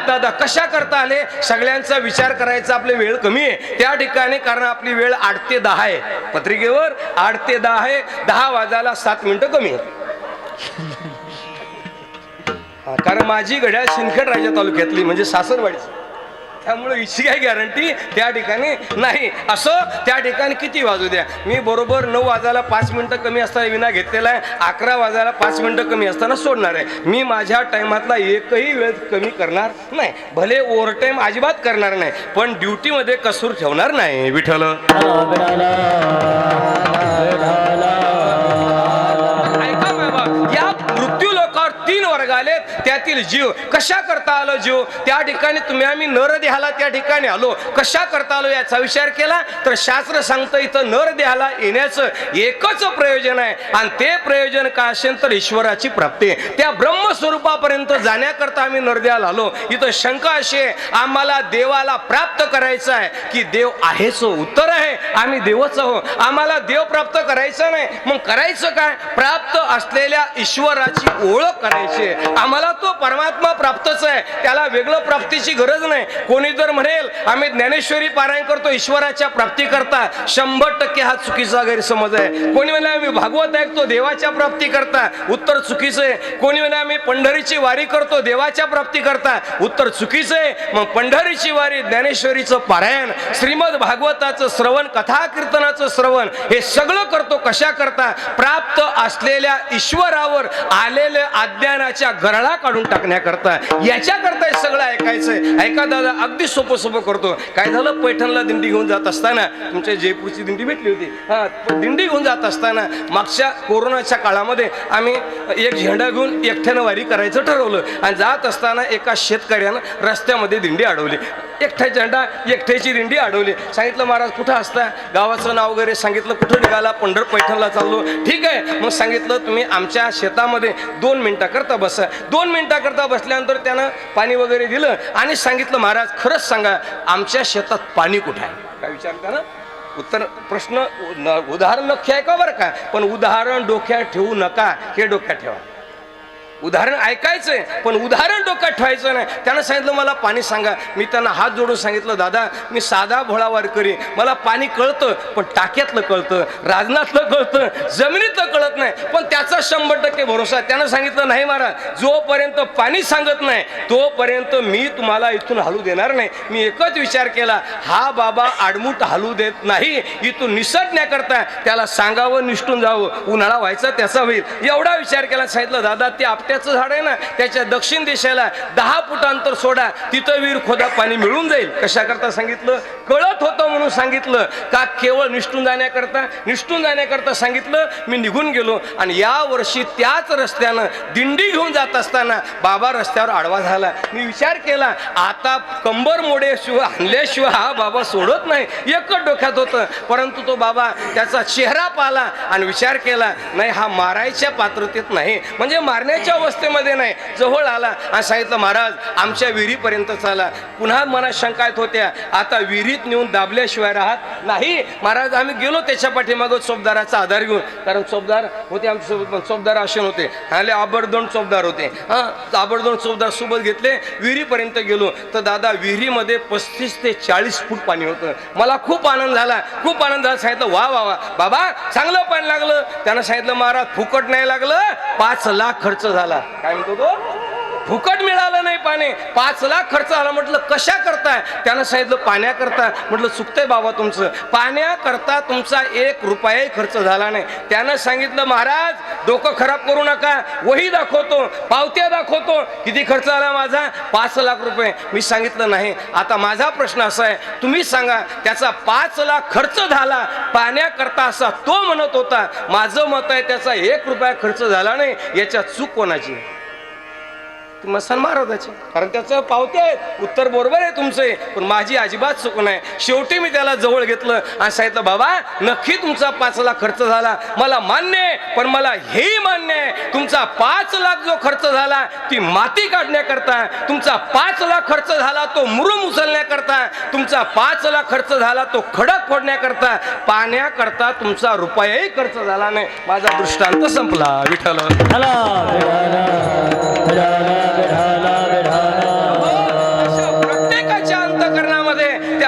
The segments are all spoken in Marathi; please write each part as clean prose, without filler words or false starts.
दादा कशा करता आले? सगळ्यांचा विचार करायचा, आपली वेळ कमी आहे त्या ठिकाणी, कारण आपली वेळ 8 ते 10 आहे. पत्रिकेवर 8 ते 10 आहे. 10 वाजायला 7 मिनिटं कमी आहे. कारण माझी घड्याळ सिंदखेड राजा तालुक्यातली म्हणजे सासरवाडीची, त्यामुळे हिची काही गॅरंटी त्या ठिकाणी नाही. असं त्या ठिकाणी किती वाजू द्या, मी बरोबर 9 वाजायला 5 मिनिटं कमी असताना विना घेतलेला आहे. 11 वाजायला 5 मिनिटं कमी असताना सोडणार आहे. मी माझ्या टाइमातला एकही वेळ कमी करणार नाही. भले ओव्हर टाईम अजिबात करणार नाही, पण ड्युटीमध्ये कसूर ठेवणार नाही. विठ्ठल ऐका बाबा, या मृत्यू लोकावर 3 वर्ग आलेत. त्यातील जीव कशा करता आलो? जीव त्या ठिकाणी तुम्ही आम्ही नरदेहाला त्या ठिकाणी आलो, कशा करता आलो याचा विचार केला तर शास्त्र सांगतं इथं नरदेहाला येण्याचं एकच प्रयोजन आहे, आणि ते प्रयोजन काय असेल तर ईश्वराची प्राप्ती. त्या ब्रह्मस्वरूपापर्यंत जाण्याकरता आम्ही नरदेहाला आलो. इथं शंका अशी आहे, आम्हाला देवाला प्राप्त करायचं आहे की देव आहेच? उत्तर आहे आम्ही देवच आहो. आम्हाला देव प्राप्त करायचं नाही, मग करायचं काय? प्राप्त असलेल्या ईश्वराची ओळख करायची. आम्हाला तो परमात्मा प्राप्तच आहे, त्याला वेगळं प्राप्तीची गरज नाही. कोणी जर म्हणेल आम्ही ज्ञानेश्वरी पारायण करतो ईश्वराच्या प्राप्ती करता, 100% हा चुकीचा गैरसमज आहे. कोणी म्हणे आम्ही भागवत ऐकतो देवाच्या प्राप्ती करता, उत्तर चुकीचं आहे. कोणी म्हणे आम्ही पंढरीची वारी करतो देवाच्या प्राप्ती करता, उत्तर चुकीचं आहे. मग पंढरीची वारी, ज्ञानेश्वरीचं पारायण, श्रीमद भागवताचं श्रवण, कथा कीर्तनाचं श्रवण, हे सगळं करतो कशा करता? प्राप्त असलेल्या ईश्वरावर आलेल्या अज्ञानाच्या गरळा काढून टाकण्याकरता. याच्याकरता हे सगळं ऐकायचंय. ऐका दादा, अगदी सोपं सोपं करतो. काय झालं, पैठणला दिंडी घेऊन जात असताना, तुमच्या जयपूरची दिंडी भेटली होती, दिंडी घेऊन जात असताना मागच्या कोरोनाच्या काळामध्ये आम्ही एक झेंडा घेऊन एकट्यानं वारी करायचं ठरवलं, आणि जात असताना एका शेतकऱ्यानं रस्त्यामध्ये दिंडी अडवली. एकटा झेंडा, एकट्याची दिंडी अडवली. सांगितलं महाराज कुठं असता? गावाचं नाव वगैरे सांगितलं. कुठं निघाला? पैठणला चाललो. ठीक आहे, मग सांगितलं तुम्ही आमच्या शेतामध्ये 2 मिनिटं करता बसा. 2 मिनिटं करता बसल्यानंतर त्यानं पाणी वगैरे दिलं आणि सांगितलं महाराज खरंच सांगा आमच्या शेतात पाणी कुठं आहे? काय विचारता ना? उत्तर प्रश्न उदाहरण नक्की आहे का बरं का, पण उदाहरण डोक्यात ठेवू नका, हे डोक्यात ठेवा. उदाहरण ऐकायचंय पण उदाहरण डोक्यात ठेवायचं नाही. त्यानं सांगितलं मला पाणी सांगा. मी त्यांना हात जोडून सांगितलं दादा मी साधा भोळा वारकरी, मला पाणी कळतं पण टाक्यातलं कळतं, राजनातलं कळतं, जमिनीतलं कळत नाही, पण त्याचा 100% भरोसा. त्यानं सांगितलं नाही महाराज, जोपर्यंत पाणी सांगत नाही तोपर्यंत मी तुम्हाला इथून हलू देणार नाही. मी एकच विचार केला, हा बाबा आडमुठ हलू देत नाही, इथून निसटण्याकरता त्याला सांगावं निष्ठून जावं, उन्हाळा व्हायचा त्याचा होईल एवढा विचार केला. सांगितलं दादा ते आपट्याचं झाड आहे ना, त्याच्या दक्षिण दिशेला 10 फूट अंतर सोडा, तिथं विहीर खोदा पाणी मिळून जाईल. कशा करता सांगितलं? कळत होतं म्हणून सांगितलं का? केवळ निष्ठून जाण्याकरता सांगितलं. मी निघून गेलो आणि या वर्षी त्याच रस्त्यानं दिंडी घेऊन जात असताना बाबा रस्त्यावर आडवा झाला. मी विचार केला आता कंबर मोडेशिवाय आणल्याशिवाय हा बाबा सोडत नाही, एकच डोक्यात होतं. परंतु तो बाबा त्याचा चेहरा पाहिला आणि विचार केला नाही हा मारायच्या पात्रतेत नाही, म्हणजे मारण्याच्या अवस्थेमध्ये नाही. जवळ आला आणि सांगितलं महाराज आमच्या विहिरीपर्यंत चाला. पुन्हा मनात शंका येत होत्या, आता विहिरीत नेऊन दाबल्याशिवाय राहत नाही. महाराज आम्ही गेलो त्याच्या पाठीमागं चोपदाराचा आधार घेऊन, कारण चोपदार होते आमच्यासोबत, पण चोपदार असे होते आले आबडदोंड चोपदार होते. आबडदोंड चोपदार सोबत घेतले. विहिरीपर्यंत गेलो तर दादा विहिरीमध्ये 35 ते 40 फूट पाणी होतं. मला खूप आनंद झाला. सांगितलं वा वा वा बाबा चांगलं पाणी लागलं. त्यानं सांगितलं महाराज फुकट नाही लागलं, 5 लाख खर्च झाला. काय म्हणतो तो? फुकट मिळालं नाही पाणी, 5 लाख खर्च झाला. म्हटलं कशा करताय? त्यानं सांगितलं पाण्याकरता. म्हटलं चुकतंय बाबा तुमचं, पाण्याकरता तुमचा 1 रुपयाही खर्च झाला नाही. त्यानं सांगितलं महाराज डोकं खराब करू नका, वही दाखवतो, पावत्या दाखवतो, किती खर्च आला माझा? 5 लाख रुपये. मी सांगितलं नाही, आता माझा प्रश्न असा आहे तुम्ही सांगा, त्याचा 5 लाख खर्च झाला पाण्याकरता असा तो म्हणत होता. माझं मत आहे त्याचा 1 रुपया खर्च झाला नाही. याच्या चूक कोणाची? मसन महाराजाची, कारण त्याचं पावते आहेत. उत्तर बरोबर आहे तुमचे, पण माझी अजिबात चूक नाही. शेवटी मी त्याला जवळ घेतलं आणि सांगितलं बाबा नक्की तुमचा 5 लाख खर्च झाला, मला मान्य आहे, पण मला हेही मान्य आहे तुमचा 5 लाख जो खर्च झाला ती माती काढण्याकरता, तुमचा 5 लाख खर्च झाला तो मुरुम उचलण्याकरता, तुमचा 5 लाख खर्च झाला तो खडक फोडण्याकरता, पाण्याकरता तुमचा रुपयाही खर्च झाला नाही. माझा दृष्टांत संपला. विठ्ठल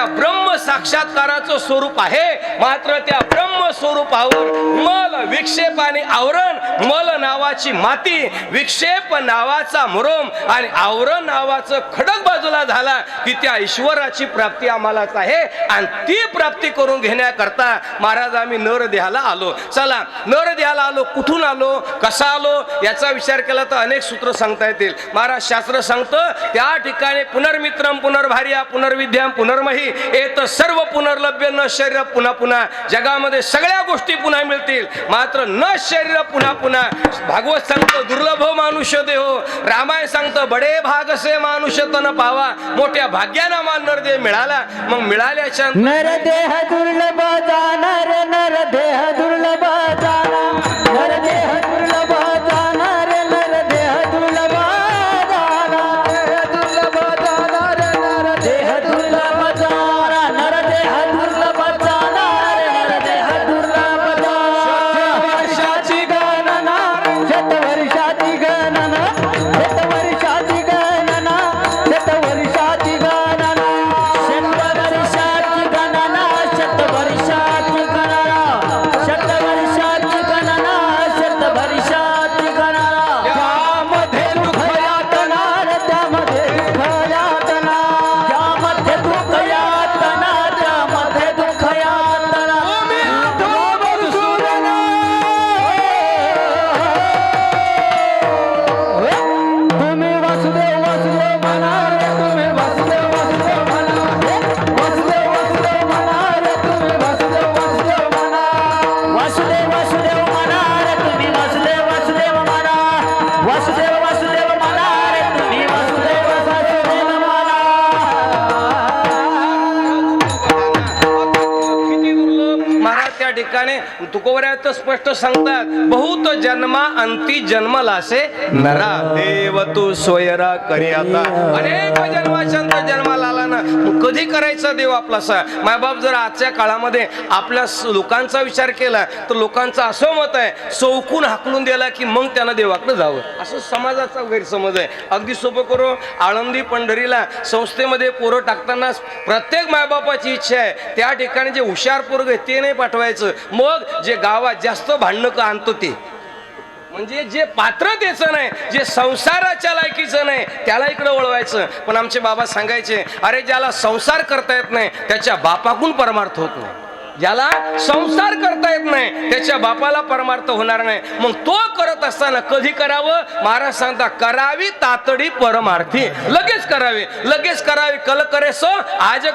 ब्रह्म साक्षात्काराचं स्वरूप आहे, मात्र त्या ब्रह्म स्वरूपावर मल विक्षेपाने आवरण, मल नावाची माती, विक्षेप नावाचा मुरुम आणि आवरण नावाचं खडक बाजूला झाला की त्या ईश्वराची प्राप्ती आम्हालाच आहे. आणि ती प्राप्ती करून घेण्याकरता महाराज आम्ही नरदेहाला आलो. चला, नरदेहाला आलो, कुठून आलो, कसा आलो याचा विचार केला तर अनेक सूत्र सांगता येतील. महाराज शास्त्र सांगतं त्या ठिकाणी पुनर्मित्रम पुनर्भार्या पुनर्विद्याम पुनर्मही एत सर्व पुनर्लभ्य न शरीर पुन्हा पुन्हा. जगामध्ये सगळ्या गोष्टी पुन्हा मिळतील, मात्र न शरीर पुन्हा पुन्हा. भागवत सांगतं दुर्लभो मानुष्य देहो, रामायण सांगतं बडे भाग से मानुष्य तन पावा. मोठ्या भाग्यानं मान नरदेह मिळाला. मग मिळाल्याच्या नरदेह दुर्लभ जाणार, नरदेह दुर्लभ जाणार, नरदेह दुर्लभ जाणार, नरदेह दुर्लभ जाणार, दुर्लभ जाणार, नरदेह दुर्लभ जाणार, नरदेह दुर्लभ जाणार, नरदेह दुर्लभ जाणार. वर्षाची गणना, शतवर्षाची गणना, शतवर्षाची गणना, शतवर्षाची गणना, शतवर्षाची गणना, शतवर्षाची गणना, शतवर्षाची गणना, शतवर्षाची गणना. त्यामध्ये दुःख यातना, त्यामध्ये दुःख यातना, त्यामध्ये दुःख यातना, त्यामध्ये दुःख यातना. तुम्ही वासुदेव वासुदेव म्हणा रे, तुम्ही वासुदेव वासुदेव म्हणा, वासुदेव वासुदेव म्हणा रे, तुम्ही वासुदेव वासुदेव म्हणा, वासुदेव वासुदेव म्हणा रे, तुम्ही वासुदेव वासुदेव म्हणा, वासुदेव वासुदेव म्हणा रे, तुम्ही वासुदेव वासुदेव म्हणा. किती दुर्लभ. महाराज त्या ठिकाणी तुकोबऱ्यात स्पष्ट सांगतात बहुत जन्मा अंती जन्मलासे नरा देव तू सोयरा करी आता. अनेक जन्माच्या नंतर जन्माला आला ना, मग कधी करायचा देव आपलासा. मायबाप जर आजच्या काळामध्ये आपल्या लोकांचा विचार केला तर लोकांचं असं मत आहे चौकून हाकलून दिला की मग त्यानं देवाकडे जावं, असं समाजाचा गैरसमज आहे. अगदी सोपं करू, आळंदी पंढरीला संस्थेमध्ये पोरं टाकताना प्रत्येक मायबापाची इच्छा आहे त्या ठिकाणी जे हुशार पोरग आहे ते नाही पाठवायचं, मग जे गावात जास्त भांडणं आणतो ते, म्हणजे जे पात्रतेचं नाही, जे संसाराच्या लायकीचं नाही त्याला इकडे वळवायचं. पण आमचे बाबा सांगायचे अरे ज्याला संसार करता येत नाही त्याच्या बापाकडून परमार्थ होत नाही, ज्याला संसार करता येत नाही त्याच्या बापाला परमार्थ होणार नाही. मग तो करत असताना कधी करावं. महाराज सांगता करावी तातडी परमार्थी, लगेच करावे, लगेच करावे. कल करे सो आज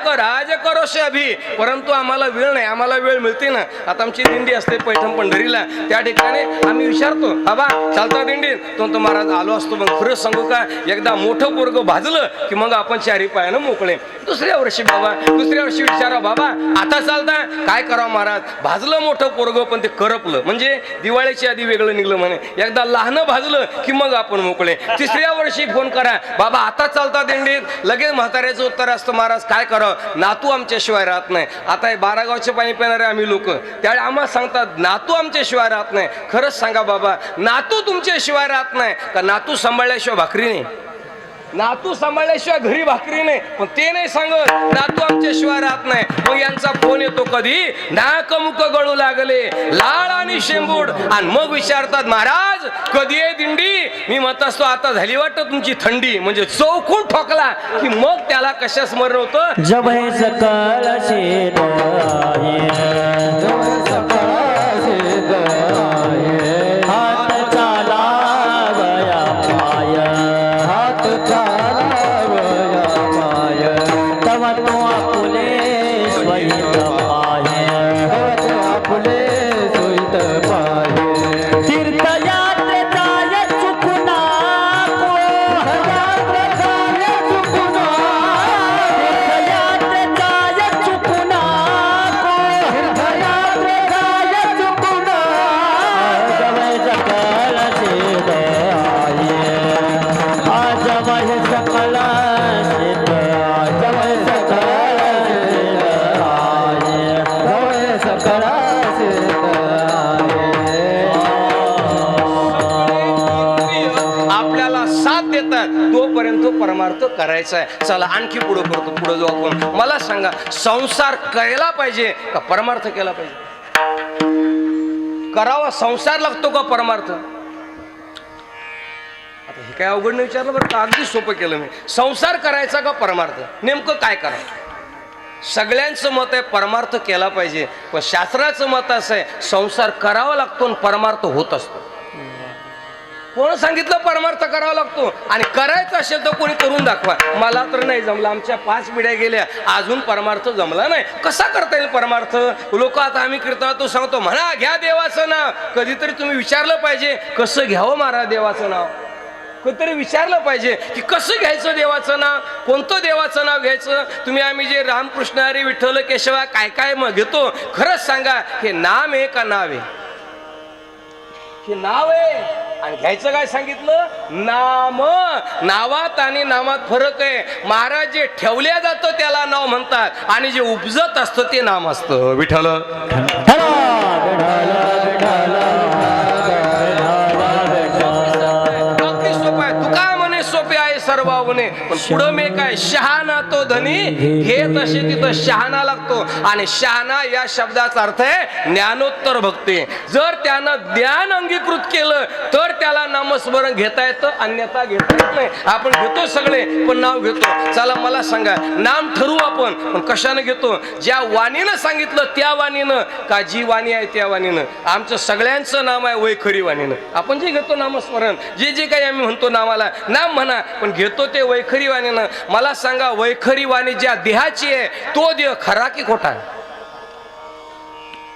करो से अभी. परंतु आम्हाला वेळ नाही, आम्हाला वेळ मिळते ना. आता आमची दिंडी असते पैठण पंढरीला, त्या ठिकाणी आम्ही विचारतो बाबा चालता दिंडीत, तो महाराज आलो असतो. मग खरंच सांगू का, एकदा मोठं पोरग भाजलं की मग आपण चारी पायानं मोकळे. दुसऱ्या वर्षी विचारा बाबा आता चालता काय करावं महाराज. भाजलं मोठं पोरग पण ते करपलं, म्हणजे दिवाळीच्या आधी वेगळं निघलं म्हणे. एकदा लहान भाजलं की मग आपण मोकळे. तिसऱ्या वर्षी फोन करा बाबा आता चालता दिंडीत, लगेच म्हाताऱ्याचं उत्तर असतं महाराज काय करावं, नातू आमच्याशिवाय राहत नाही. आता हे 12 गावचे पाणी पिणारे आम्ही लोक, त्यावेळी आम्हाला सांगतात नातू आमच्याशिवाय राहत नाही. खरंच सांगा बाबा, नातू तुमच्याशिवाय राहत नाही का? नातू सांभाळल्याशिवाय भाकरी नाही, नातू सांभाळल्याशिवाय घरी भाकरी नाही. पण ते नाही सांगत नातू आमच्याशिवाय राहत नाही. मग यांचा फोन येतो कधी नाक मुक गळू लागले लाळ आणि शेंबूड, आणि मग विचारतात महाराज कधी आहे दिंडी. मी म्हणत असतो आता झाली वाटत तुमची थंडी, म्हणजे चौकून ठोकला की मग त्याला कशा स्मरण होतं. जब है सकल शेद हाथ चाला गया पाय, हाथ चाला गया पाय, तब तो आपुले स्वहित पाय, तब तो आपुले स्वहित पाय. तीर्थयात्रेचा चुकना को, तीर्थयात्रेचा चुकना, तीर्थयात्रेचा चुकना को, तीर्थयात्रेचा परमार्थ करायचा आहे. चला आणखी पुढे करतो, पुढे जाऊ आपण. मला सांगा, संसार करायला पाहिजे का परमार्थ केला पाहिजे? करावा संसार लागतो का परमार्थ? आता हे काय अवघड नाही विचारलं बरं का, अगदी सोपं केलं मी. संसार करायचा का परमार्थ, नेमकं काय करावं? सगळ्यांचं मत आहे परमार्थ केला पाहिजे, पण शास्त्राचं मत असं आहे संसार करावा लागतो आणि परमार्थ होत असतो. कोण सांगितलं परमार्थ करावा लागतो? आणि करायचं असेल तर कोणी करून दाखवा. मला तर नाही जमलं, आमच्या 5 पिढ्या गेल्या, अजून परमार्थ जमला नाही. कसा करता येईल परमार्थ? लोक आता आम्ही कीर्तनातून सांगतो म्हणा घ्या देवाचं नाव. कधीतरी तुम्ही विचारलं पाहिजे कसं घ्यावं महाराज देवाचं नाव? कधीतरी विचारलं पाहिजे की कसं घ्यायचं देवाचं नाव, कोणतं देवाचं नाव घ्यायचं? तुम्ही आम्ही जे रामकृष्ण हरी विठ्ठल केशवा काय काय मग घेतो, खरंच सांगा हे नाम आहे का नाव आहे? हे नाव आहे. आणि घ्यायचं काय सांगितलं? नाम. नावात आणि नामात फरक आहे. महाराज जे ठेवल्या जातं त्याला नाव म्हणतात आणि जे उपजत असतं ते नाम असतं. विठ्ठल सर्वावने. पण पुढं मी काय, शहाणा तो धनी हे तसे तिथं शहाणा लागतो. आणि शहाणा या शब्दाचा अर्थ आहे ज्ञानोत्तर भक्ती. जर त्यानं ज्ञान अंगीकृत केलं तर त्याला नामस्मरण घेता येतं, अन्यथा घेता येत नाही. आपण घेतो सगळे पण नाव घेतो. चला मला सांगा, नाम ठरवू आपण, पण कशानं घेतो? ज्या वाणीनं सांगितलं त्या वाणीनं का जी वाणी आहे त्या वाणीनं? आमचं सगळ्यांचं नाम आहे वैखरी वाणीनं. आपण जे घेतो नामस्मरण, जे जे काही आम्ही म्हणतो नामाला नाम म्हणा, पण घेतो ते वैखरी वाणीनं. मला सांगा, वैखरी वाणी ज्या देहाची आहे तो देह खरा की खोटा?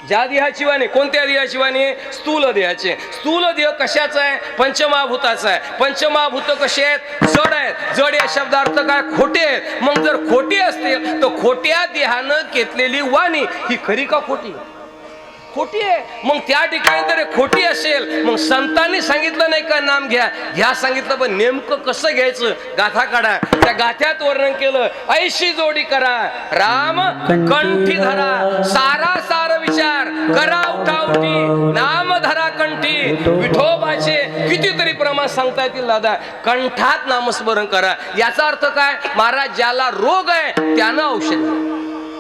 ज्या देहाची वाणी, कोणत्या देहाची वाणी आहे? स्थूल देहाची. स्थूल देह कशाचा आहे? पंचमहाभूताचा आहे. पंचमहाभूत कशी आहेत? जड आहेत. जड या शब्दार्थ काय? खोटे आहेत. मग जर खोटे असतील तर खोट्या देहानं घेतलेली वाणी ही खरी का खोटी? खोटी आहे. मग त्या ठिकाणी जर खोटी असेल, मग संतांनी सांगितलं नाही का नाम घ्या? घ्या सांगितलं, पण नेमकं कसं घ्यायचं? गाथा काढा. त्या गाथ्यात वर्णन केलं, ऐशी जोडी करा राम कंठी धरा, सारा सार विचार करा उठावटी, नाम धरा कंठी. विठोबाचे कितीतरी प्रमाण सांगता येतील दादा. कंठात नामस्मरण करा. याचा अर्थ काय? महाराज ज्याला रोग आहे त्यानं औषध.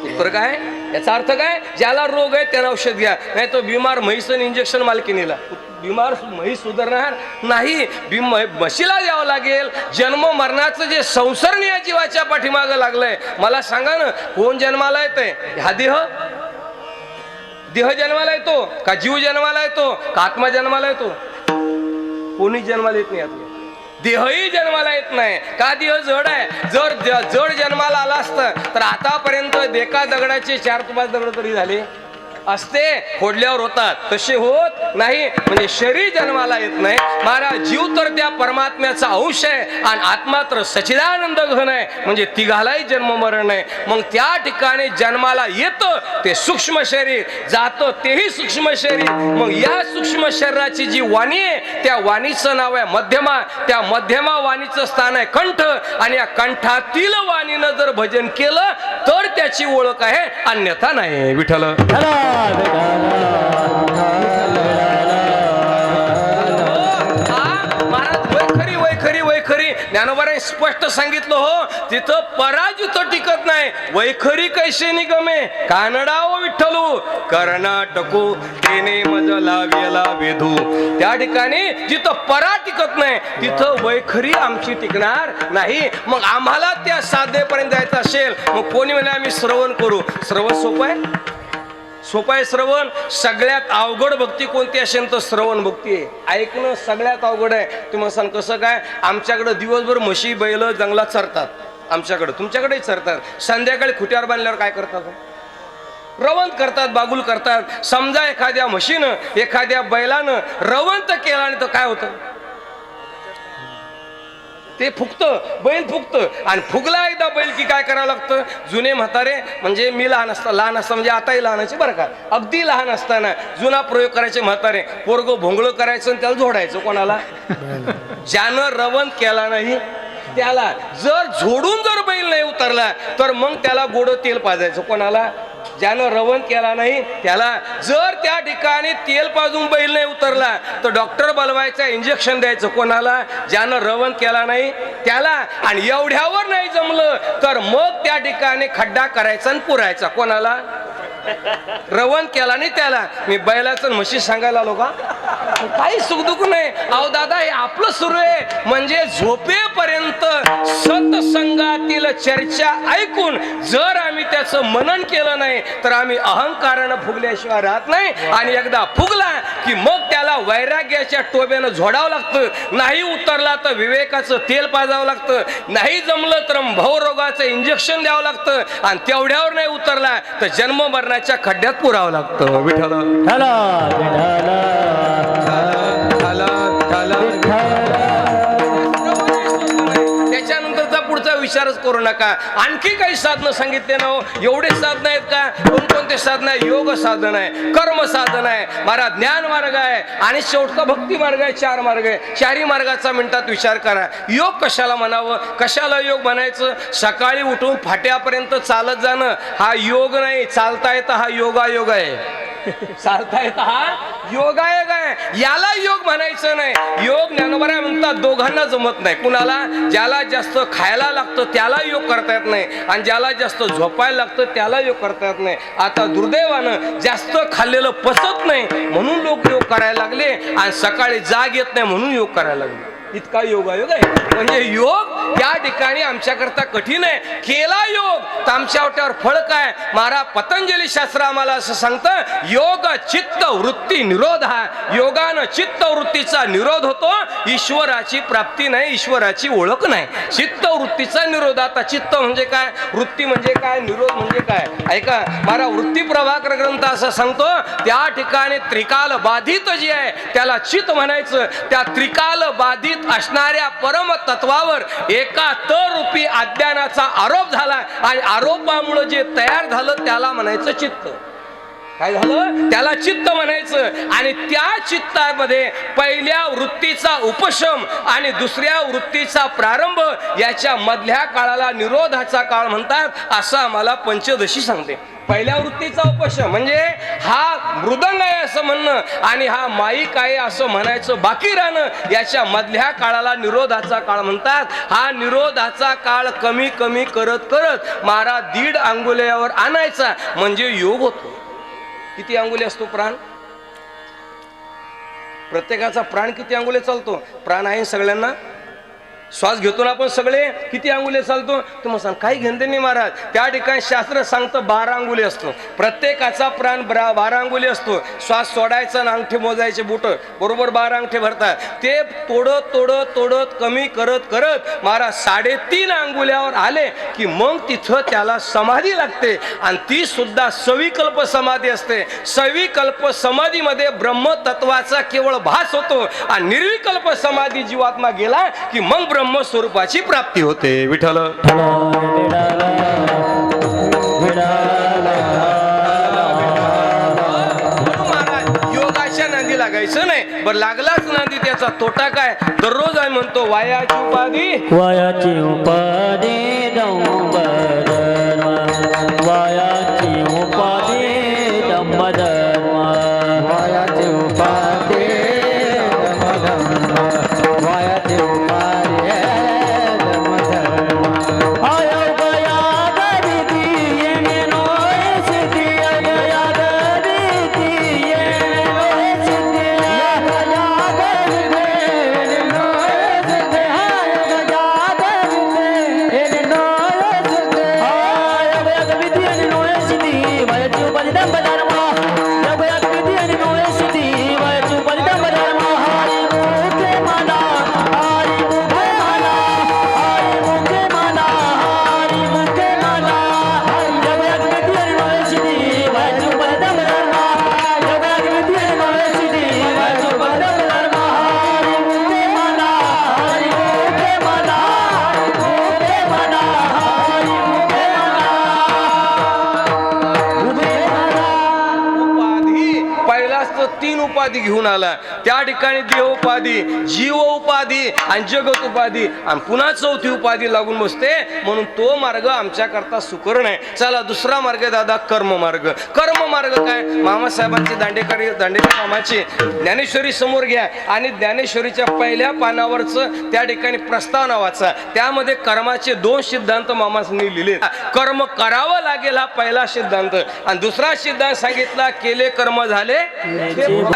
उत्तर काय? याचा अर्थ काय? ज्याला रोग आहे त्यानं औषध घ्या. नाही तो बिमार म्हैसन इंजेक्शन मालकीनीला, बिमार म्हैस सुधारणार नाही. म्हशीला द्यावं लागेल. जन्म मरणाचं जे संसरण या जीवाच्या पाठीमागं लागलंय, मला सांगा ना, कोण जन्माला येतंय? हा देह. देह जन्माला येतो का जीव जन्माला येतो का आत्मा जन्माला येतो? कोणी जन्माला येत नाही. आत्मा देहही जन्माला येत नाही का? देह जड आहे. जर जड जन्माला आला असतं तर आतापर्यंत एका दगडाचे 4-5 दगड तरी झाले असते, फोडल्यावर होतात. तसे होत नाही. म्हणजे शरीर जन्माला येत नाही. महाराज जीव तर त्या परमात्म्याचा अंश आहे आणि आत्मा तर सच्चिदानंद घन आहे. म्हणजे तिघालाही जन्म मरण आहे. मग त्या ठिकाणी जन्माला येतं ते सूक्ष्म शरीर, जातं तेही सूक्ष्म शरीर. मग या सूक्ष्म शरीराची जी वाणी आहे त्या वाणीचं नाव आहे मध्यमा. त्या मध्यमा वाणीचं स्थान आहे कंठ. आणि या कंठातील वाणीनं जर भजन केलं तर त्याची ओळख आहे, अन्यथा नाही. विठ्ठल ज्ञानोबाने स्पष्ट सांगितलं हो, तिथं पराजित टिकत नाही. वैखरी कैसे निगमे कानडा ओ विठ्ठलू, कर्नाटको तेने मजला वेला वेधू. त्या ठिकाणी जिथं परा टिकत नाही तिथं वैखरी आमची टिकणार नाही. मग आम्हाला त्या साधनेपर्यंत जायचं असेल, मग कोणी म्हणे आम्ही श्रवण करू. श्रवण सोपं आहे? सोपं आहे श्रवण. सगळ्यात अवघड भक्ती कोणती असेल तर श्रवण भक्ती आहे. ऐकणं सगळ्यात अवघड आहे. तुम्हाला सांग कसं काय? आमच्याकडे दिवसभर म्हशी बैल जंगलात चरतात. आमच्याकडे, तुमच्याकडेही चरतात. संध्याकाळी खुट्यावर बांधल्यावर काय करतात? रवंत करतात, बागुल करतात. समजा एखाद्या म्हशीनं एखाद्या बैलानं रवंत केला आणि तर काय होतं? ते फुगतं, बैल फुगतं. आणि फुगला एकदा बैल की काय करावं लागतं? जुने म्हातारे, म्हणजे मी लहान असता म्हणजे आताही लहानाचे बरं का, अगदी लहान असताना जुना प्रयोग करायचे म्हातारे. पोरग भोंगळ करायचं आणि त्याला जोडायचं. कोणाला? ज्यानं रवंत केला नाही त्याला. जर झोडून जर बैल नाही उतरला तर मग त्याला गोड तेल पाजायचं. कोणाला? ज्यानं रवण केला नाही त्याला, जर त्या ठिकाणी तेल पाजून बैल नाही उतरला तर डॉक्टर बोलवायचा, इंजेक्शन द्यायचं कोणाला? ज्यानं रवण केला नाही त्याला. आणि एवढ्यावर नाही जमलं तर मग त्या ठिकाणी खड्डा करायचा आणि पुरायचा. कोणाला? रवण केला नाही त्याला. मी बैलाचं म्हशी सांगायला आलो का? काही सुखदुख नाही. अहो दादा, हे आपलं सुरू आहे. म्हणजे झोपेपर्यंत सत्संगातील चर्चा ऐकून जर आम्ही त्याचं मनन केलं नाही तर आम्ही अहंकारानं फुगल्याशिवाय राहत नाही. आणि एकदा फुगला की मग त्याला वैराग्याच्या टोब्यानं झोडावं लागतं. नाही उतरला तर विवेकाचं तेल पाजावं लागतं. नाही जमलं तर भवरोगाचं इंजेक्शन द्यावं लागतं. आणि तेवढ्यावर नाही उतरला तर जन्म मरणाच्या खड्ड्यात पुरावं लागतं. विठ्ठल त्याच्यानंतरचा पुढचा विचारच करू नका. आणखी काही साधनं सांगितले ना, एवढे साधन आहेत का? कोणकोणते साधन आहे? योग साधन आहे, कर्म साधन आहे, महाराज ज्ञान मार्ग आहे आणि शेवटचा भक्ती मार्ग आहे. 4 मार्ग आहे. 4ही मार्गाचा मिनिटात विचार करा. योग कशाला म्हणावं? कशाला योग म्हणायचं? सकाळी उठून फाट्यापर्यंत चालत जाणं हा योग नाही. चालता येतं हा योगायोग आहे. चालता येतं हा योगायोग आहे. याला योग म्हणायचं नाही. योग ज्ञानोबा म्हणतात दोघांना जमत नाही. कुणाला? ज्याला जास्त खायला लागतं त्याला योग करता येत नाही आणि ज्याला जास्त झोपायला लागतं त्याला योग करता येत नाही. आता दुर्दैवानं जास्त खाल्लेलं पचत नाही म्हणून लोक योग करायला लागले आणि सकाळी जाग येत नाही म्हणून योग करायला लागले. इतका योगायोग आहे. म्हणजे योग या ठिकाणी आमच्याकरता कठीण आहे. केला योग तर आमच्या वाट्यावर फळ काय? महाराज पतंजली शास्त्र आम्हाला असं सांगतं, योग चित्त वृत्ती निरोध. हा योगानं चित्त वृत्तीचा निरोध होतो. ईश्वराची प्राप्ती नाही, ईश्वराची ओळख नाही. चित्त वृत्तीचा निरोध. आता चित्त म्हणजे काय? वृत्ती म्हणजे काय? निरोध म्हणजे काय? ऐका, महाराज वृत्ती प्रभाकर ग्रंथ असं सांगतो, त्या ठिकाणी त्रिकाल बाधित जे आहे त्याला चित्त म्हणायचं. त्या त्रिकाल बाधित असणाऱ्या परम तत्वावर एका तरूपी अज्ञानाचा आरोप झाला आणि आरोपामुळे जे तयार झालं त्याला म्हणायचं चित्त. काय झालं? त्याला चित्त म्हणायचं. आणि त्या चित्तामध्ये पहिल्या वृत्तीचा उपशम आणि दुसऱ्या वृत्तीचा प्रारंभ याच्या मधल्या काळाला निरोधाचा काळ म्हणतात असं आम्हाला पंचदशी सांगते. पहिल्या वृत्तीचा उपशम म्हणजे हा मृदंग आहे असं म्हणणं आणि हा माईक आहे असं म्हणायचं बाकी राहणं, याच्या मधल्या काळाला निरोधाचा काळ म्हणतात. हा निरोधाचा काळ कमी कमी करत करत महाराज 1.5 अंगुल्यावर आणायचा म्हणजे योग होतो. किती अंगुले असतो प्राण? प्रत्येकाचा प्राण किती अंगुले चालतो? प्राण आहे सगळ्यांना. श्वास घेतो ना आपण सगळे, किती अंगुले चालतो? तुम्हाला सांग काही घेणं नाही महाराज. त्या ठिकाणी शास्त्र सांगतं 12 अंगुले असतो. प्रत्येकाचा प्राण 12 अंगुले असतो. श्वास सोडायचा आणि अंगठे मोजायचे बोट बरोबर 12 अंगठे भरतात. ते तोडत तोडत तोडत कमी करत करत महाराज 3.5 अंगुल्यावर आले की मग तिथं त्याला समाधी लागते आणि ती सुद्धा सविकल्प समाधी असते. सविकल्प समाधीमध्ये ब्रह्मतत्वाचा केवळ भास होतो आणि निर्विकल्प समाधी जीवात्मा गेला की मग ब्रह्मस्वरूपाची प्राप्ती होते. विठ्ठल योगाच्या नांदी लागायचं नाही. बरं लागलाच नांदी त्याचा तोटा काय? दररोज आहे म्हणतो वायाची उपाधी, वायाची उपाधी दंबधर्म, वायाची उपाधी दंबधर्म, वायाची उपाधी दंबधर्म, वायाची उपाधी उपाधी घेऊन आला. त्या ठिकाणी देह उपाधी, जीव उपाधी आणि जगत उपाधी आणि पुन्हा चौथी उपाधी लागून बसते. म्हणून तो मार्ग आमच्या करता सुकर नाही. चला दुसरा मार्ग दादा, कर्म मार्ग. कर्म मार्ग काय? मामासाहेबांची दांडेकर मामाची ज्ञानेश्वरी समोर घ्या आणि ज्ञानेश्वरीच्या पहिल्या पानावरच त्या ठिकाणी प्रस्ताव नावाचा, त्यामध्ये कर्माचे 2 सिद्धांत मामाने लिहिले. कर्म करावं लागेल हा पहिला सिद्धांत आणि दुसरा सिद्धांत सांगितला केले कर्म झाले.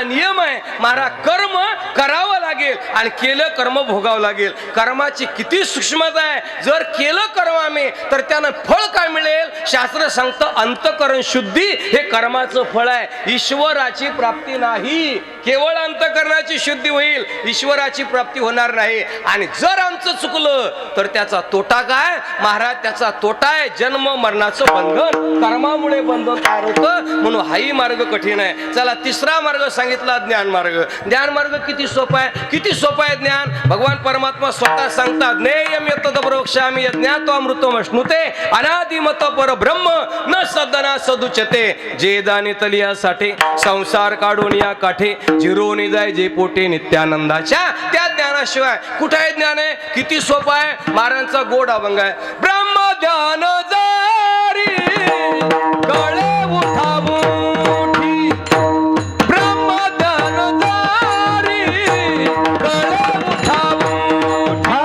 नियम आहे महाराज, कर्म करावं लागेल आणि केलं कर्म भोगावं लागेल. कर्माची किती सूक्ष्मता आहे. जर केलं कर्म आम्ही तर त्यानं फळ काय मिळेल? शास्त्र सांगतं अंतकरण शुद्धी हे कर्माचं फळ आहे. ईश्वराची प्राप्ती नाही, केवळ अंतकरणाची शुद्धी होईल, ईश्वराची प्राप्ती होणार नाही. आणि जर आमचं चुकलं तर त्याचा तोटा काय महाराज? त्याचा तोटा आहे जन्म मरणाचं बंधन. कर्मामुळे बंधन तयार होतं, म्हणून हाही मार्ग कठीण आहे. चला तिसरा मार्ग सांगितला, ज्ञान मार्ग. ज्ञान मार्ग किती सोपा आहे, किती सोपा आहे ज्ञान. भगवान परमात्मा स्वतः सांगतात, ज्ञेयं यत्तद् प्रवक्ष्यामि यज्ञात्वामृतमश्नुते अनादिमत परब्रह्म न सदना सदुचते. जे जाणीतली यासाठी संसार काढून या काठे, जिरोनी जाय जे पोटे नित्यानंदाच्या. त्या ज्ञानाशिवाय कुठे आहे ज्ञान आहे? किती सोपा आहे. महाराजांचा गोड अभंग आहे, ब्रह्म ध्यान जारी गळे उठावूठी, ब्रह्म ध्यान जारी गळे उठावूठी.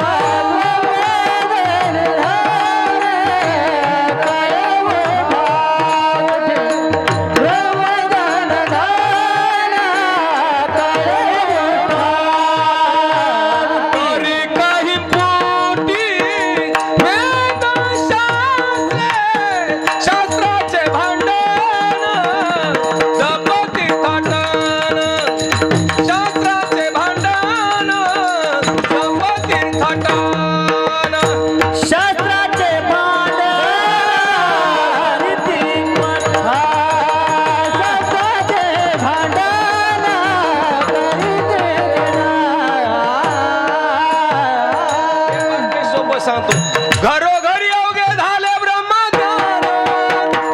तरी काही पोटी वेदशास्त्रे, शास्त्राचे भांडण जपती थाटण, शास्त्राचे भांडण जपती थाटण. शास्त्राचे भांडण नीतिमत्ता, शास्त्राचे भांडण करीते मी सोपं सांगतो, घरोघरी अवघे झाले ब्रह्मज्ञान,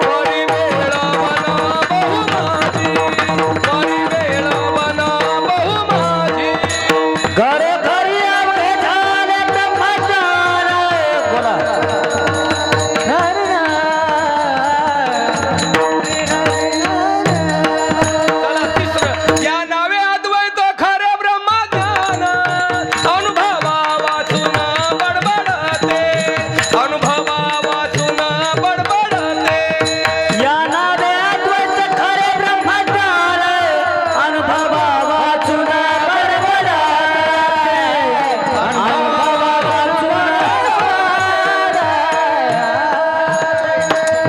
परी वेळवना बहुमाजी, परी वेळवना बहुमाजी. घरे घरी अवघे झाले ब्रह्मज्ञान. बोला. चला तिसरं, या नावे अद्वैत खरे ब्रह्मज्ञान, अनुभवा वाचून बडबडते, अनुभवा वाचून बडबडते. या नावे अद्वैत खरे ब्रह्मज्ञान, अनुभवा वाचून बडबडते, अनुभवा वाचून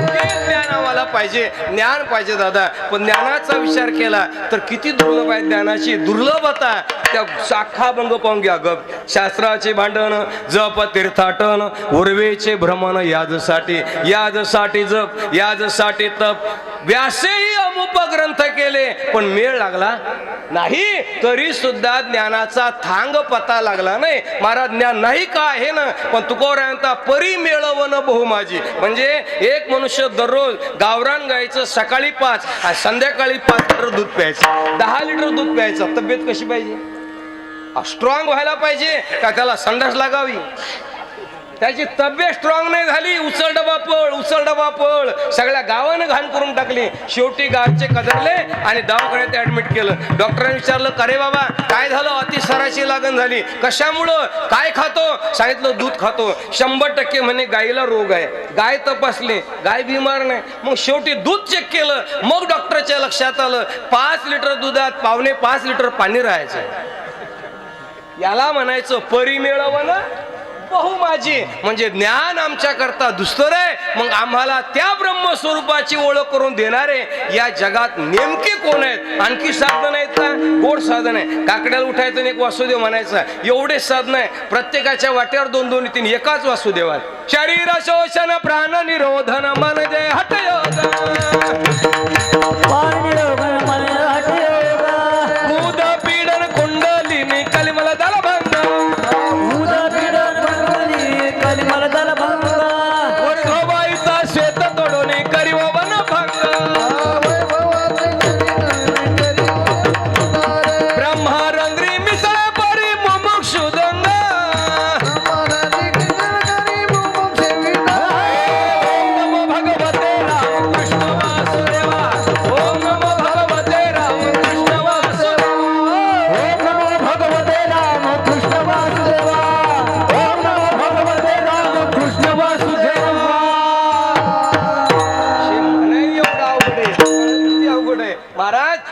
हे ज्ञान आम्हाला पाहिजे, ज्ञान पाहिजे दादा. पण ज्ञानाचा विचार केला तर किती दुर्लभ आहे ज्ञानाची दुर्लभता. त्या शाखाभंग पाहून घ्या. गप शास्त्राचे भांडण जप तीर्थाटन, उर्वेचे भ्रमण याजसाठी, याजसाठी जप, याजसाठी तप. व्यासेही अमुप ग्रंथ केले पण मेळ लागला नाही, तरी सुद्धा ज्ञानाचा थांग पता लागला नाही. महाराज ज्ञान नाही का आहे ना, पण तुकोरायांचा परी मिळवणं बहुमाजी. म्हणजे एक मनुष्य दररोज गावरान गायचं सकाळी 5 आणि संध्याकाळी 5 लिटर दूध प्यायचं, 10 लिटर दूध प्यायचं. तब्येत कशी पाहिजे? स्ट्रॉंग व्हायला पाहिजे का त्याला संडास लागावी? त्याची तब्येत स्ट्रॉंग नाही झाली, उचल डबा पळ, उचल डबा पळ, सगळ्या गावानं घाण करून टाकली. शेवटी गावचे कदरले आणि दवाखान्यात ऍडमिट केलं. डॉक्टरांनी विचारलं, अरे बाबा काय झालं? अतिसाराची लागण झाली. कशामुळं? काय खातो? सांगितलं दूध खातो. 100% म्हणे गाईला रोग आहे. गाय तपासली, गाय बिमार नाही. मग शेवटी दूध चेक केलं. मग डॉक्टरच्या लक्षात आलं 5 लिटर दुधात 4.5 लिटर पाणी राहायचं. याला म्हणायचं परिमेळवणं बहुमाजी. म्हणजे ज्ञान आमच्या करता दुस्तर आहे. मग आम्हाला त्या ब्रह्मस्वरूपाची ओळख करून देणारे या जगात नेमके कोण आहेत? आणखी साधन आहेत का? गोड साधन आहे. काकड्याला उठायचं आणि एक वासुदेव म्हणायचं, एवढे साधन आहे. प्रत्येकाच्या वाट्यावर 2-2 3 एकाच वासुदेवात. शरीर शोषण प्राण निरोधन मन जय हटयोग, भूत पीडन कुंडलिनी कलिमल दलभंग, वर्धोबाईचा शेत तोडून करीव वनभंग, ब्रह्मार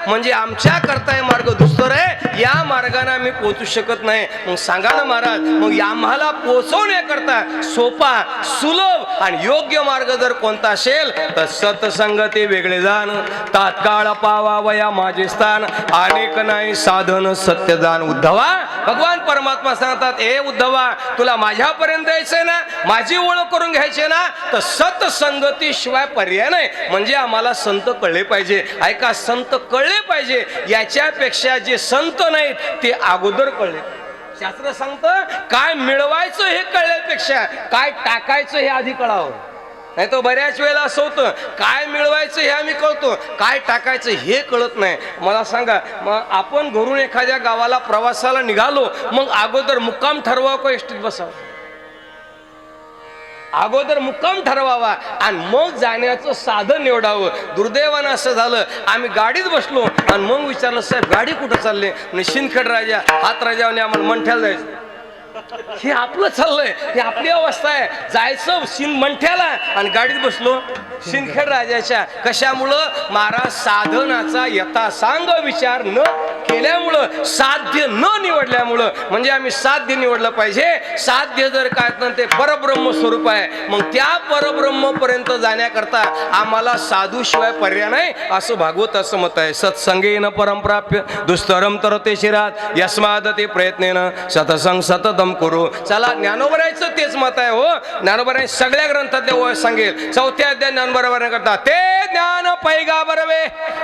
म्हणजे आमच्या करता हे मार्ग दुस्तर आहे, या मार्गाने आम्ही पोहोचू शकत नाही. मग सांगा ना महाराज, मग आम्हाला पोहोचवण्याकरता सोपा, सुलभ आणि योग्य मार्ग जर कोणता असेल तर सत्संगती वेगळे जाण, तात्काळ पावावया माझे स्थान, अनेक नाही साधन सत्य जाण. उद्धवा, भगवान परमात्मा सांगतात, ए उद्धवा, तुला माझ्यापर्यंत यायचंय ना, माझी ओळख करून घ्यायची ना, तर सत्संगती शिवाय पर्याय नाही. म्हणजे आम्हाला संत कळले पाहिजे. ऐका, संत कळले पाहिजे, याच्यापेक्षा जे संत नाहीत ते अगोदर कळले. शास्त्र सांगतं, काय मिळवायचं हे कळल्यापेक्षा काय टाकायचं हे आधी कळावं. नाही तो बऱ्याच वेळेला असं होतं, काय मिळवायचं हे आम्ही कळतो, काय टाकायचं हे कळत नाही. मला सांगा, मग आपण घरून एखाद्या गावाला प्रवासाला निघालो, मग अगोदर मुक्काम ठरवावं का एसटीत बसावं? अगोदर मुक्काम ठरवावा आणि मग जाण्याचं साधन निवडावं. दुर्दैवानं असं झालं, आम्ही गाडीत बसलो आणि मग विचारलं, साहेब गाडी कुठं चालले? शिंदखेड राजा, हात राजाने आम्हाला मंठ्याला जायचं. हे आपलं चाललंय, ही आपली अवस्था आहे. जायचं मंठ्याला आणि गाडीत बसलो शिंदखेड राजाच्या. कशामुळं? महाराज साधनाचा यथासांग विचार न केल्यामुळं, साध्य न निवडल्यामुळं. म्हणजे आम्ही साध्य निवडलं पाहिजे. साध्य जर काय तर ते परब्रह्म स्वरूप आहे, मग त्या परब्रह्म पर्यंत जाण्याकरता आम्हाला साधू शिवाय पर्याय नाही, असं भागवताचं मत आहे. सत्संगेन परमप्राप्य दुस्तरम तरते शिरात यस्माद ते प्रयत्नेन सतसंग सततम करू. चला, ज्ञानोबरायचं तेच मत आहे. हो, ज्ञानोबराय सगळ्या ग्रंथातले सांगेल. चौथ्या अध्याय ज्ञानोबराय करता, ते ज्ञान पैगा बरवे,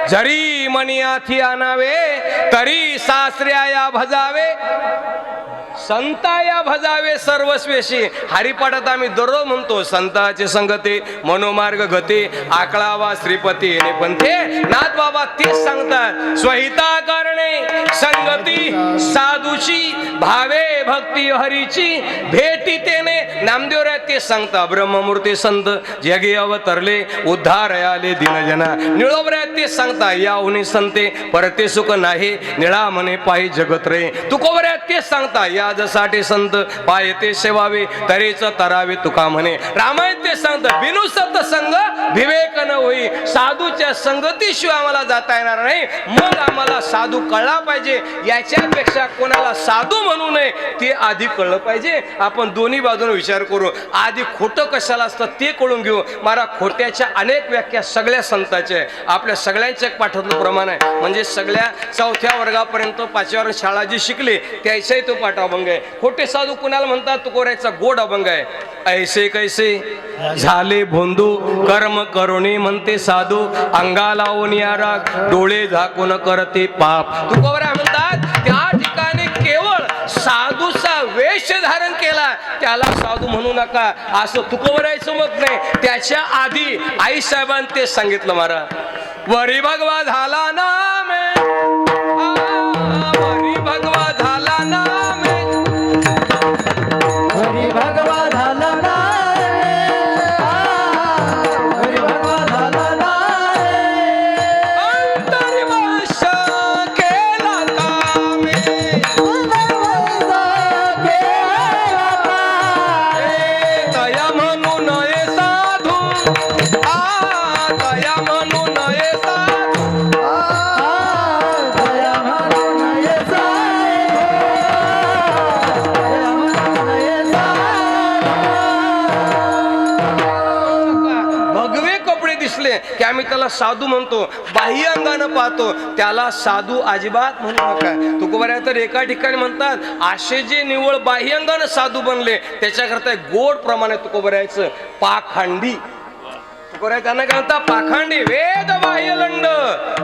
जरी मनियाथी आणावे, तरी सासऱ्या भजावे, संताया भजावे सर्वस्वेशी. हरिपाठात आम्ही दररोज म्हणतो, संताचे संगते मनोमार्ग गते, आकळावा श्रीपती पंथे. नाथ बाबा तेच सांगतात, स्वहिता करणे संगती साधूची, भावे भक्ती हरीची, भेटी तेने. नामदेवराय तेच सांगता, ब्रह्ममूर्ती संत जगे अवतरले, उद्धार आले दिनजना. निळोबराय तेच सांगता, याहुनी संते परते सुख नाही, निळा म्हणे पायी जगत रे. तुकोबराय तेच सांगता, या साठी संत पायते सेवावे, तरेच तरावे तुका म्हणे. रामायण ते सांगतं, बिनु सत्संग विवेक न होई. साधूच्या संगतीशिवाय आम्हाला जाता येणार नाही. मग आम्हाला साधू कळला पाहिजे. याच्यापेक्षा कोणाला साधू म्हणू नये ते आधी कळलं पाहिजे. आपण दोन्ही बाजूने विचार करू. आधी खोटं कशाला असतं ते कळून घेऊ. मला खोट्याच्या अनेक व्याख्या सगळ्या संतांच्या, आपल्या सगळ्यांच्या पाठातलं प्रमाण आहे. म्हणजे सगळ्या चौथ्या वर्गापर्यंत 5व्या वर्गात शाळा जी शिकले त्याचाही तो पाठ अभंग आहे. खोटे साधू कुणाला म्हणतात? तुकोऱ्याचा गोड अभंग आहे. ऐसे कैसे झाले भोंदू, कर्म करुणी म्हणते साधू, अंगाला ओनिया राग, डोळे झाकून करते पाप. तुकोऱ्या म्हणतात, त्या ठिकाणी केवळ साधूचा वेश धारण केला त्याला साधू म्हणू नका, असं तुकोऱ्याचं मत नाही. त्याच्या आधी आई साहेबांनी तेच सांगितलं, मारा वरी भगवा झाला ना वरी भगवा झाला ना हरी भगवा झाला ना, हरी भगवा झाला ना, अंतर्वश केला कामे, अंतर्वश केला कामे, दया म्हणून ये साधू, दया म्हणून ये साधू, दया म्हणून ये साधू, दया म्हणून ये भगवे कपडे दिसले की आम्ही त्याला साधू म्हणतो. बाह्य अंगानं पाहतो त्याला साधू अजिबात म्हणू नका. तुकोबाऱ्या तर एका ठिकाणी म्हणतात, असे जे निव्वळ बाह्य अंगानं साधू बनले त्याच्याकरता गोड प्रमाणे तुकोबाऱ्याचं पाखंडी. तुकोबाऱ्या त्यांना काय म्हणतात? पाखंडी. वेद बाह्य लंड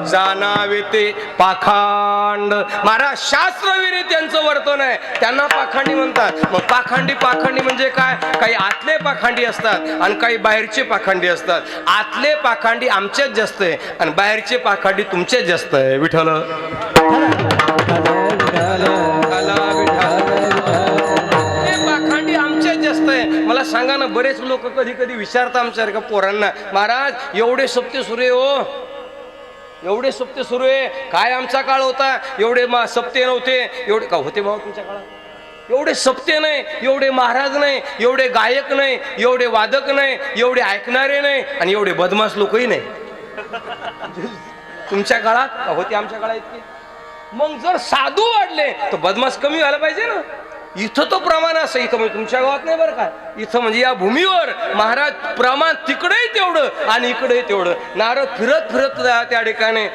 जाणावे ते पाखांड. महाराज शास्त्रवीर त्यांचं वर्तन आहे, त्यांना पाखंडी म्हणतात. मग पाखंडी पाखंडी म्हणजे काय? काही आतले पाखंडी असतात आणि काही बाहेरचे पाखंडी असतात. आतले पाखंडी आमच्याच जास्त आहे आणि बाहेरचे पाखंडी तुमच्याच जास्त आहे. विठ्ठल पाखंडी आमच्याच जास्त आहे. मला सांगा ना, बरेच लोक कधी कधी विचारतात आमच्या पोरांना, महाराज एवढे सप्ते सुरू आहे, हो एवढे सप्ते सुरू आहे, काय आमचा काळ होता एवढे सप्ते नव्हते. एवढे का होते भाऊ तुमच्या काळात? एवढे सप्ते नाही, एवढे महाराज नाही, एवढे गायक नाही, एवढे वादक नाही, एवढे ऐकणारे नाही आणि एवढे बदमाश लोकही नाही. तुमच्या काळात होती, आमच्या काळात इतकी. मग जर साधू वाढले तर बदमाश कमी व्हायला पाहिजे ना. इथं तो प्रमाण असं, इथं म्हणजे तुमच्या गावात नाही बरं का, इथं म्हणजे या भूमीवर महाराज प्रमाण तिकडेही तेवढं आणि इकडेही तेवढं. नारद फिरत फिरत त्या ठिकाणी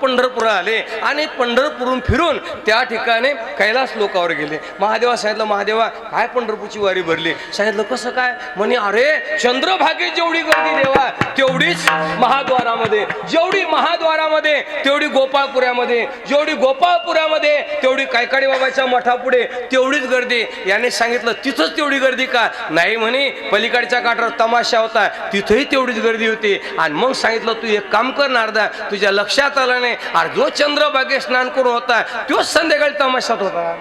पंढरपूर आले आणि पंढरपूरून फिरून त्या ठिकाणी कैलास लोकावर गेले. महादेवा सांगितलं, महादेवा काय पंढरपूरची वारी भरली? सांगितलं कसं काय? म्हणे अरे चंद्रभागेत जेवढी गर्दी देवा तेवढीच महाद्वारामध्ये, जेवढी महाद्वारामध्ये तेवढी गोपाळपुऱ्यामध्ये, जेवढी गोपाळपुऱ्यामध्ये तेवढी कायकाडी बाबाच्या मठापुढे तेवढीच गर्दी. याने सांगितलं तिथंच तेवढी गर्दी का? नाही म्हणे पलीकडच्या काठावर तमाशा होता तिथंही तेवढीच गर्दी होती. आणि मग सांगितलं तू एक काम कर नारदा, तुझ्या लक्षात आलं नाही, अरे जो चंद्रभागे स्नान करून होता तोच संध्याकाळी तमाशात होता,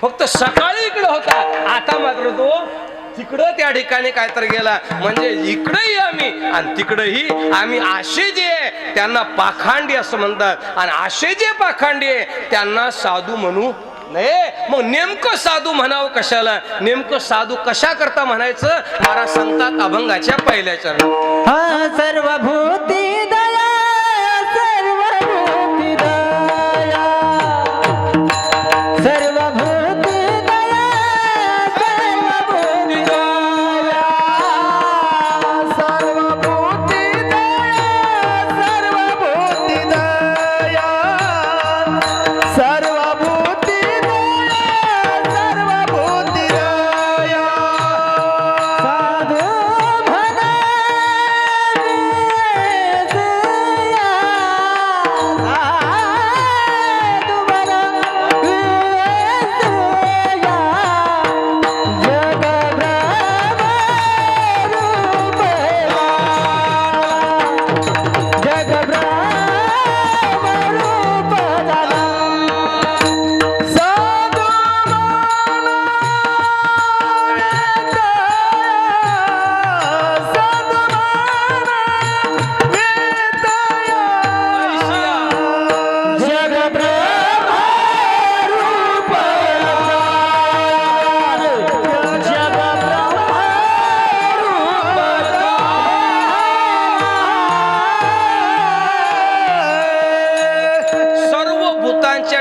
फक्त सकाळी इकडे होता. आता मात्र तो तिकडं त्या ठिकाणी काय तर गेला. म्हणजे इकडेही आम्ही आणि तिकडेही आम्ही. असे जे त्यांना पाखांडी असं म्हणतात आणि असे जे पाखांडी त्यांना साधू म्हणू नाही. मग नेमकं साधू म्हणावं कशाला? नेमकं साधू कशा करता म्हणायचं? महाराज सांगतात अभंगाच्या पहिल्या चरणात, हा सर्वभूती दया, सर्वभूती दया, सर्वभूती दया, सर्वभूती दया, सर्वभूती दया, सर्वभूती दया, सर्वभूती सर्वभूती दया. साधू म्हणा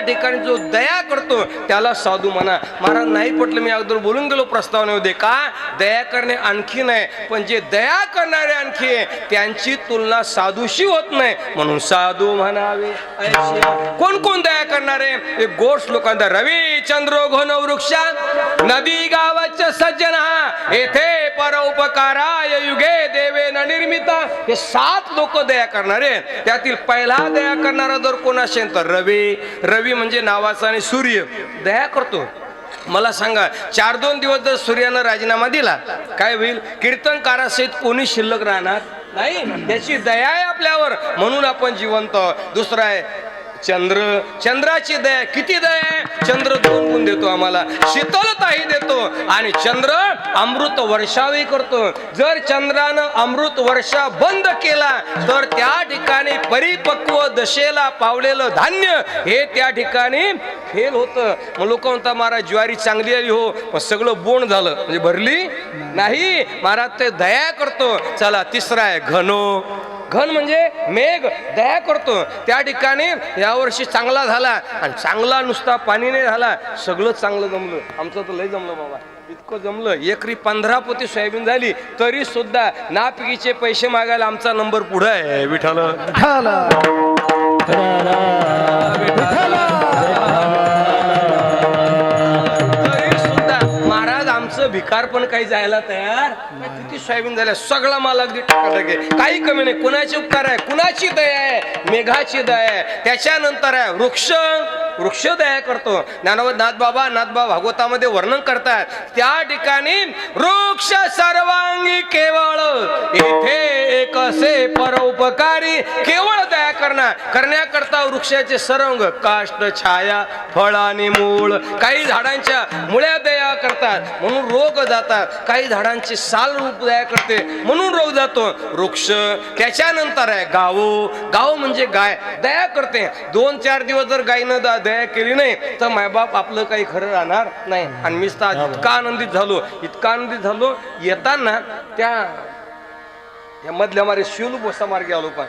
ठिकाणी जो दया करतो त्याला साधू म्हणा. महाराज नाही पटलं, मी अगोदर बोलून गेलो प्रस्तावनेमध्ये का दया करणे आणखी नाही, पण जे दया करणारे आणखी त्यांची तुलना साधूशी होत नाही, म्हणून साधू म्हणावे. कोण कोण दया करणारे? एक गोड श्लोकांत, रवी चंद्र घन वृक्षा नदी गावाच सज्जन येथे परोपकाराय युगे देवे न निर्मिता. हे 7 लोक दया करणारे. त्यातील पहिला दया करणारा जर कोण असेल तर रवी. रवी म्हणजे नावाचा आणि सूर्य दया करतो. मला सांगा 4-2 दिवस जर सूर्यानं राजीनामा दिला काय होईल? कीर्तनकारासहित कोणी शिल्लक राहणार नाही. त्याची दया आहे आपल्यावर म्हणून आपण जिवंत. दुसरा आहे चंद्र. चंद्राची दया. किती दया आहे? चंद्र 2 गुण देतो आम्हाला, शीतलताही देतो आणि चंद्र अमृत वर्षावी करतो. जर चंद्रानं अमृत वर्षा बंद केला तर त्या ठिकाणी परिपक्व दशेला पावलेलं धान्य हे त्या ठिकाणी फेल होतं. मग लोक म्हणतात महाराज ज्वारी चांगली आली हो, पण सगळं बोंड झालं म्हणजे भरली नाही. महाराज ते दया करतो. चला तिसरा आहे घनो. घन म्हणजे मेघ. दया करतो. त्या ठिकाणी यावर्षी चांगला झाला आणि चांगला नुसता पाणी नाही झाला, सगळं चांगलं जमलं. आमचं तर लय जमलं बाबा, इतकं जमलं. एकरी 15 पोती सोयाबीन झाली तरी सुद्धा नापिकीचे पैसे मागायला आमचा नंबर पुढे आहे. विठ्ठल भिकार पण काही जायला तयार. किती सोयाबीन झाल्या, सगळा माल अगदी टकाटके, काही कमी नाही. कुणाचे उपकार आहे? कुणाची दया आहे? मेघाची दया आहे. त्याच्यानंतर आहे वृक्ष. वृक्ष दया करतो. ज्ञानोबा नाथबाबा भागवतामध्ये वर्णन करतात. त्या ठिकाणी वृक्ष सर्वांगी केवळ इथे एक असे परोपकारी. केवळ दया करण्याकरता वृक्षाचे सर्व काष्ट छाया फळ आणि मूळ. काही झाडांच्या मुळ्या दया करतात म्हणून रोग जातात. काही झाडांची साल रूप दया करते म्हणून रोग जातो. वृक्ष. त्याच्यानंतर आहे गावो. गाव म्हणजे गाय. दया करते. 2-4 दिवस जर गायीनं दया केली नाही तर मायबाप आपलं काही खरं राहणार नाही. आणि मी इतका आनंदित झालो येताना त्या मधल्या मारे शिवलू बोसा मार्गे आलो. पण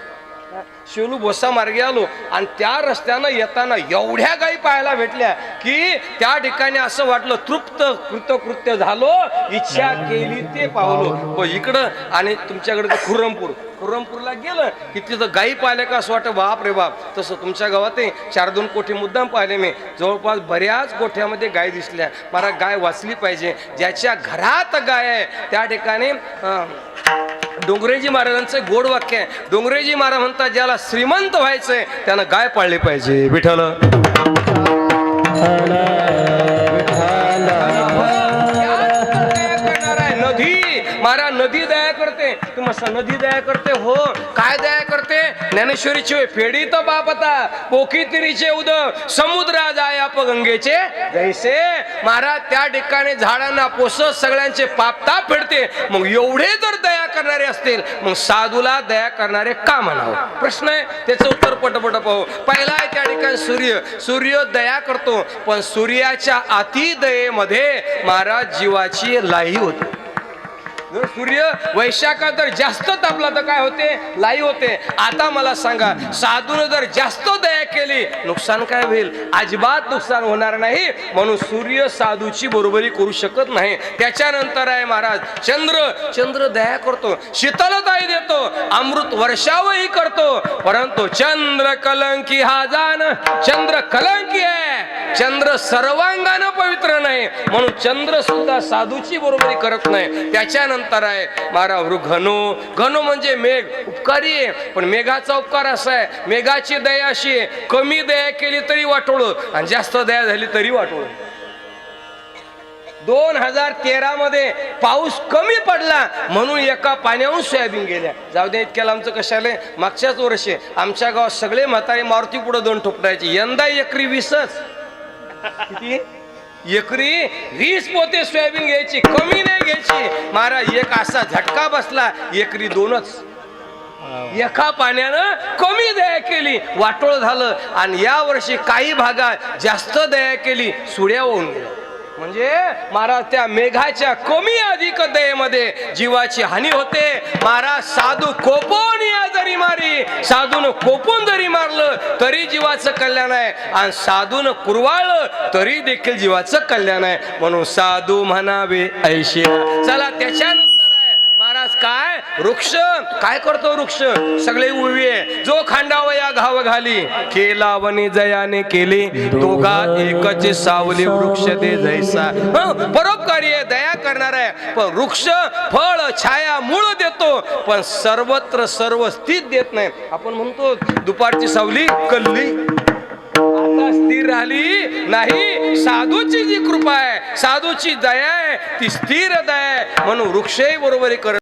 शिवलू भोसा मार्गे आलो आणि त्या रस्त्यानं येताना एवढ्या गायी पाहायला भेटल्या की त्या ठिकाणी असं वाटलं तृप्त कृतकृत्य झालो, इच्छा केली ते पावलो. इकडं आणि तुमच्याकडे खुर्रमपूरला गेलं की तिथं गायी पाहिल्या का असं वाटतं बाप रे बाप. तसं तुमच्या गावातही 4-2 कोठी मुद्दाम पाहिले मी. जवळपास बऱ्याच गोठ्यामध्ये गाय दिसल्या. मला गाय वाचली पाहिजे. ज्याच्या घरात गाय आहे त्या ठिकाणी डोंगरेजी महाराजांचं गोड वाक्य आहे. डोंगरेजी महाराज म्हणतात ज्याला श्रीमंत व्हायचंय त्यानं गाय पाळली पाहिजे. विठ्ठल महाराज नदी दया करते. तुम्हाला नदी दया करते हो. काय दया करते? ज्ञानेश्वरीची फेडी तर बापता पोखी तिरीचे उद समुद्रा जाय आप गंगेचे जैसे. महाराज त्या ठिकाणी झाडांना पोसत सगळ्यांचे पापता फेडते. मग एवढे जर दया करणारे असतील मग साधूला दया करणारे का म्हणावं? प्रश्न आहे. त्याचं उत्तर पटपट पाहू. पहिला आहे त्या ठिकाणी सूर्य दया करतो, पण सूर्याच्या अति दयेमध्ये महाराज जीवाची लाई होते. सूर्य वैशाखात जर जास्त तापला तर काय होते? लाई होते. आता मला सांगा, साधून जर जास्त दया केली नुकसान काय होईल? अजिबात नुकसान होणार नाही. म्हणून सूर्य साधूची बरोबरी करू शकत नाही. त्याच्यानंतर आहे महाराज चंद्र दया करतो, शीतलताही देतो, अमृत वर्षावही करतो. परंतु चंद्र कलंकी हा जाण. चंद्र कलंकी आहे. चंद्र सर्वांगानं पवित्र नाही. म्हणून चंद्र सुद्धा साधूची बरोबरी करत नाही. त्याच्यानंतर आहे महाराज घनो म्हणजे मेघ उपकारी आहे. पण मेघाचा उपकार असा आहे, मेघाची दया अशी आहे, कमी दया केली तरी वाटोळं आणि जास्त दया झाली तरी वाटोळं. 2013 मध्ये पाऊस कमी पडला म्हणून एका पाण्याहून सोयाबीन गेल्या. जाऊ दे इतक्याला आमचं कशाला. मागच्याच वर्षी आमच्या गावात सगळे म्हातारे मारुती पुढे 2 ठोकरायचे. यंदा एकरी 20च. किती? एकरी 20 पोते सोयाबीन घ्यायची, कमी नाही घ्यायची. महाराज एक असा झटका बसला, एकरी 2च. एका पाण्यानं कमी दया केली, वाटोळ झालं. आणि या वर्षी काही भागात जास्त दया केली, सुड्या होऊन गेल्या. म्हणजे महाराज त्या मेघाच्या कमी अधिक दयेमध्ये जीवाची हानी होते. महाराज साधू कोपून या जरी मारी, साधून कोपून जरी मारलं तरी जीवाचं कल्याण आहे, आणि साधून कुरवाळलं तरी देखील जीवाचं कल्याण आहे. म्हणून साधू म्हणावे ऐशी. चला त्याच्यानंतर महाराज काय वृक्ष काय करतो? वृक्ष सगळे उळवे जो खांडावया घाव घाली, केला वनी जयाने केली, दोघा एकच सावली वृक्ष दे जैसा. परोपकारी आहे, दया करणार आहे. पण वृक्ष फळ छाया मूळ देतो, पण सर्वत्र सर्व स्थित देत नाही. आपण म्हणतो दुपारची सावली कल्ली, आता स्थिर राहिली नाही. साधूची जी कृपा आहे, साधूची दया आहे, ती स्थिर दया आहे. म्हणून वृक्षही बरोबरी करत